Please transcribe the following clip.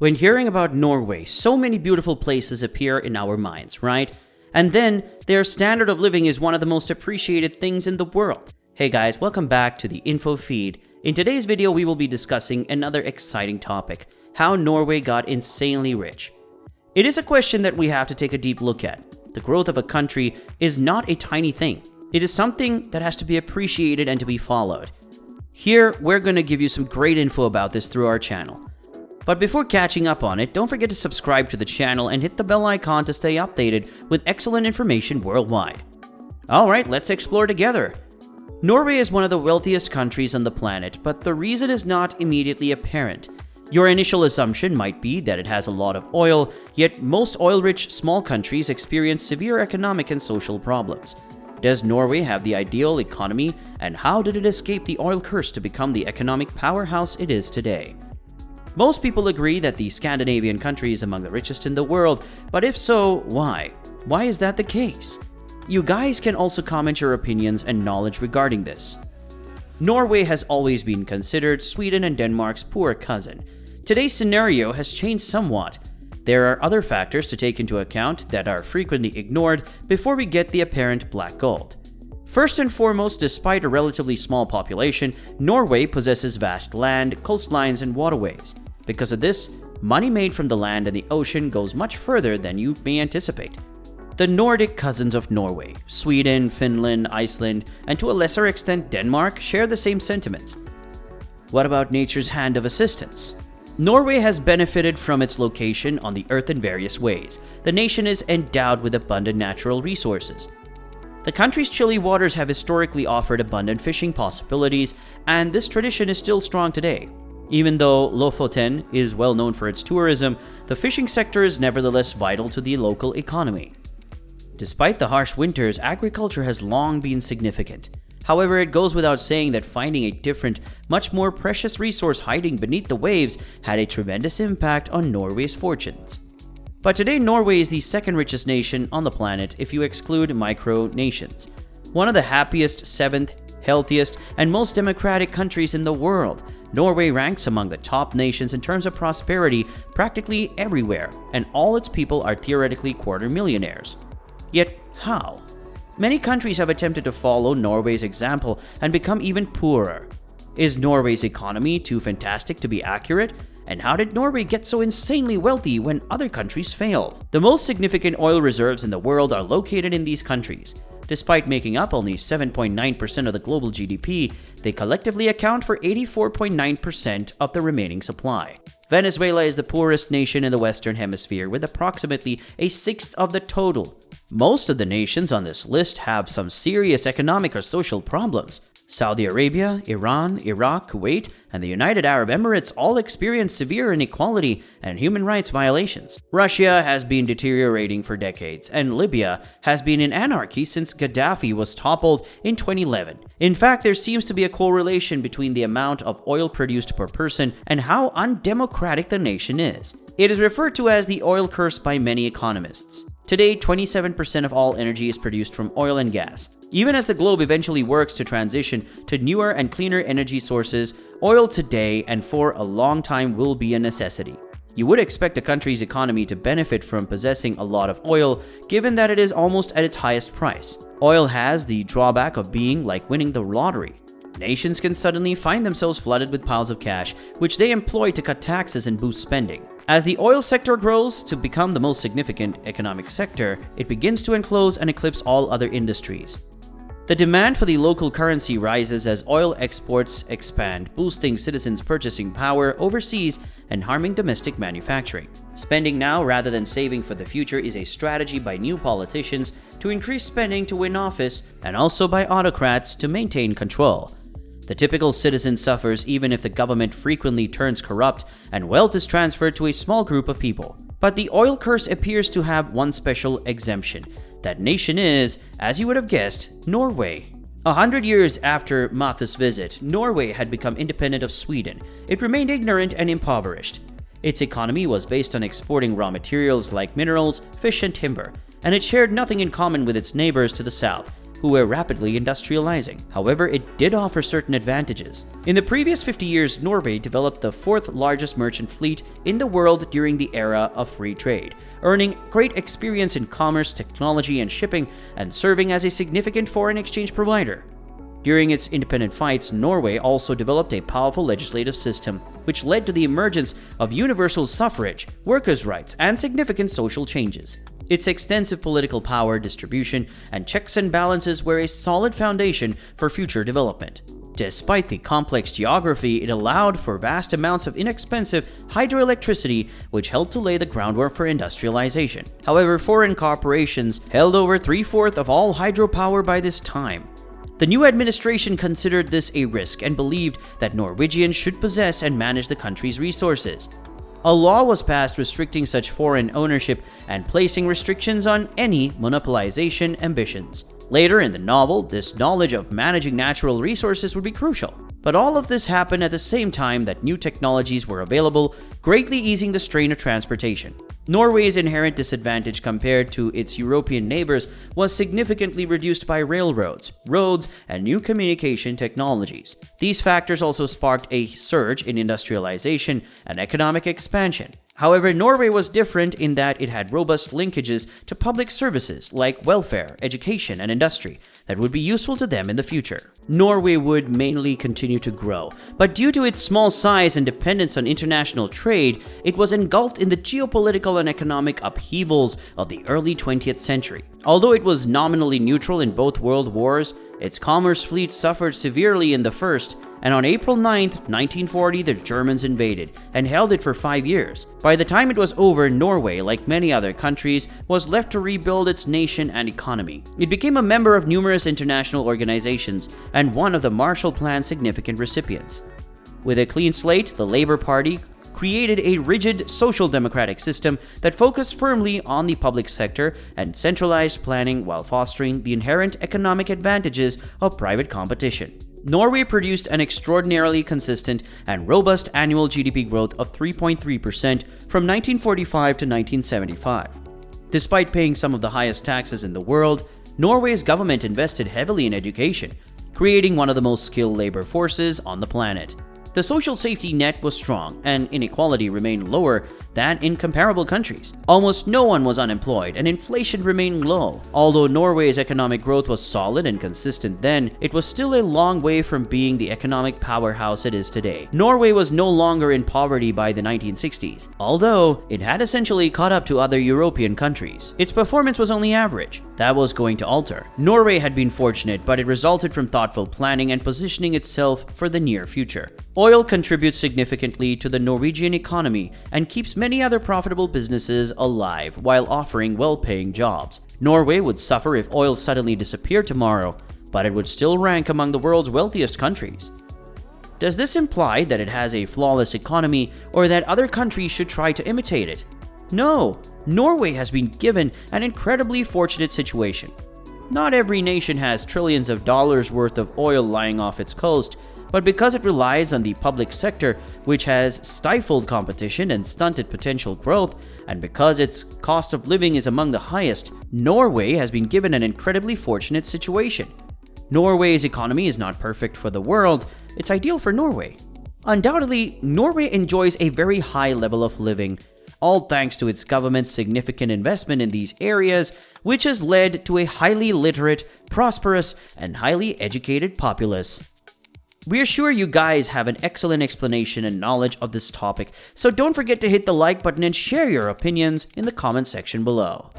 When hearing about Norway, so many beautiful places appear in our minds, right? And then, their standard of living is one of the most appreciated things in the world. Hey guys, welcome back to the info feed. In today's video, we will be discussing another exciting topic: how Norway got insanely rich. It is a question that we have to take a deep look at. The growth of a country is not a tiny thing. It is something that has to be appreciated and to be followed. Here, we're going to give you some great info about this through our channel. But before catching up on it, don't forget to subscribe to the channel and hit the bell icon to stay updated with excellent information worldwide. Alright, let's explore together. Norway is one of the wealthiest countries on the planet, but the reason is not immediately apparent. Your initial assumption might be that it has a lot of oil, yet most oil-rich small countries experience severe economic and social problems. Does Norway have the ideal economy, and how did it escape the oil curse to become the economic powerhouse it is today? Most people agree that the Scandinavian country is among the richest in the world, but if so, why? Why is that the case? You guys can also comment your opinions and knowledge regarding this. Norway has always been considered Sweden and Denmark's poor cousin. Today's scenario has changed somewhat. There are other factors to take into account that are frequently ignored before we get the apparent black gold. First and foremost, despite a relatively small population, Norway possesses vast land, coastlines, and waterways. Because of this, money made from the land and the ocean goes much further than you may anticipate. The Nordic cousins of Norway, Sweden, Finland, Iceland, and to a lesser extent Denmark, share the same sentiments. What about nature's hand of assistance? Norway has benefited from its location on the earth in various ways. The nation is endowed with abundant natural resources. The country's chilly waters have historically offered abundant fishing possibilities, and this tradition is still strong today. Even though LOFOTEN is well known for its tourism, the fishing sector is nevertheless vital to the local economy. Despite the harsh winters, agriculture has long been significant. However, it goes without saying that finding a different, much more precious resource hiding beneath the waves had a tremendous impact on Norway's fortunes. But today, Norway is the second richest nation on the planet if you exclude micronations. One of the happiest, seventh, healthiest, and most democratic countries in the world, Norway ranks among the top nations in terms of prosperity practically everywhere, and all its people are theoretically quarter-millionaires. Yet, how? Many countries have attempted to follow Norway's example and become even poorer. Is Norway's economy too fantastic to be accurate? And how did Norway get so insanely wealthy when other countries failed? The most significant oil reserves in the world are located in these countries. Despite making up only 7.9% of the global GDP, they collectively account for 84.9% of the remaining supply. Venezuela is the poorest nation in the Western Hemisphere with approximately a sixth of the total. Most of the nations on this list have some serious economic or social problems. Saudi Arabia, Iran, Iraq, Kuwait, and the United Arab Emirates all experience severe inequality and human rights violations. Russia has been deteriorating for decades, and Libya has been in anarchy since Gaddafi was toppled in 2011. In fact, there seems to be a correlation between the amount of oil produced per person and how undemocratic the nation is. It is referred to as the oil curse by many economists. Today, 27% of all energy is produced from oil and gas. Even as the globe eventually works to transition to newer and cleaner energy sources, oil today and for a long time will be a necessity. You would expect a country's economy to benefit from possessing a lot of oil, given that it is almost at its highest price. Oil has the drawback of being like winning the lottery. Nations can suddenly find themselves flooded with piles of cash, which they employ to cut taxes and boost spending. As the oil sector grows to become the most significant economic sector, it begins to enclose and eclipse all other industries. The demand for the local currency rises as oil exports expand, boosting citizens' purchasing power overseas and harming domestic manufacturing. Spending now rather than saving for the future is a strategy by new politicians to increase spending to win office, and also by autocrats to maintain control. The typical citizen suffers even if the government frequently turns corrupt and wealth is transferred to a small group of people. But the oil curse appears to have one special exemption. That nation is, as you would have guessed, Norway. 100 years after Mathe's visit, Norway had become independent of Sweden. It remained ignorant and impoverished. Its economy was based on exporting raw materials like minerals, fish, and timber, and it shared nothing in common with its neighbors to the south, who were rapidly industrializing. However, it did offer certain advantages. In the previous 50 years, Norway developed the fourth largest merchant fleet in the world during the era of free trade, earning great experience in commerce, technology, and shipping, and serving as a significant foreign exchange provider. During its independent fights, Norway also developed a powerful legislative system, which led to the emergence of universal suffrage, workers' rights, and significant social changes. Its extensive political power distribution and checks and balances were a solid foundation for future development. Despite the complex geography, it allowed for vast amounts of inexpensive hydroelectricity, which helped to lay the groundwork for industrialization. However, foreign corporations held over 3/4 of all hydropower by this time. The new administration considered this a risk and believed that Norwegians should possess and manage the country's resources. A law was passed restricting such foreign ownership and placing restrictions on any monopolization ambitions. Later in the novel, this knowledge of managing natural resources would be crucial. But all of this happened at the same time that new technologies were available, greatly easing the strain of transportation. Norway's inherent disadvantage compared to its European neighbors was significantly reduced by railroads, roads, and new communication technologies. These factors also sparked a surge in industrialization and economic expansion. However, Norway was different in that it had robust linkages to public services like welfare, education, and industry that would be useful to them in the future. Norway would mainly continue to grow, but due to its small size and dependence on international trade, it was engulfed in the geopolitical and economic upheavals of the early 20th century. Although it was nominally neutral in both world wars, its commerce fleet suffered severely in the first, and on April 9, 1940, the Germans invaded and held it for 5 years. By the time it was over, Norway, like many other countries, was left to rebuild its nation and economy. It became a member of numerous international organizations and one of the Marshall Plan's significant recipients. With a clean slate, the Labour Party created a rigid social democratic system that focused firmly on the public sector and centralized planning while fostering the inherent economic advantages of private competition. Norway produced an extraordinarily consistent and robust annual GDP growth of 3.3% from 1945 to 1975. Despite paying some of the highest taxes in the world, Norway's government invested heavily in education, creating one of the most skilled labor forces on the planet. The social safety net was strong, and inequality remained lower than in comparable countries. Almost no one was unemployed, and inflation remained low. Although Norway's economic growth was solid and consistent then, it was still a long way from being the economic powerhouse it is today. Norway was no longer in poverty by the 1960s, although it had essentially caught up to other European countries. Its performance was only average. That was going to alter. Norway had been fortunate, but it resulted from thoughtful planning and positioning itself for the near future. Oil contributes significantly to the Norwegian economy and keeps many other profitable businesses alive while offering well-paying jobs. Norway would suffer if oil suddenly disappeared tomorrow, but it would still rank among the world's wealthiest countries. Does this imply that it has a flawless economy or that other countries should try to imitate it? No, Norway has been given an incredibly fortunate situation. Not every nation has trillions of dollars worth of oil lying off its coast, but because it relies on the public sector, which has stifled competition and stunted potential growth, and because its cost of living is among the highest, Norway has been given an incredibly fortunate situation. Norway's economy is not perfect for the world, it's ideal for Norway. Undoubtedly, Norway enjoys a very high level of living, all thanks to its government's significant investment in these areas, which has led to a highly literate, prosperous, and highly educated populace. We're sure you guys have an excellent explanation and knowledge of this topic, so don't forget to hit the like button and share your opinions in the comment section below.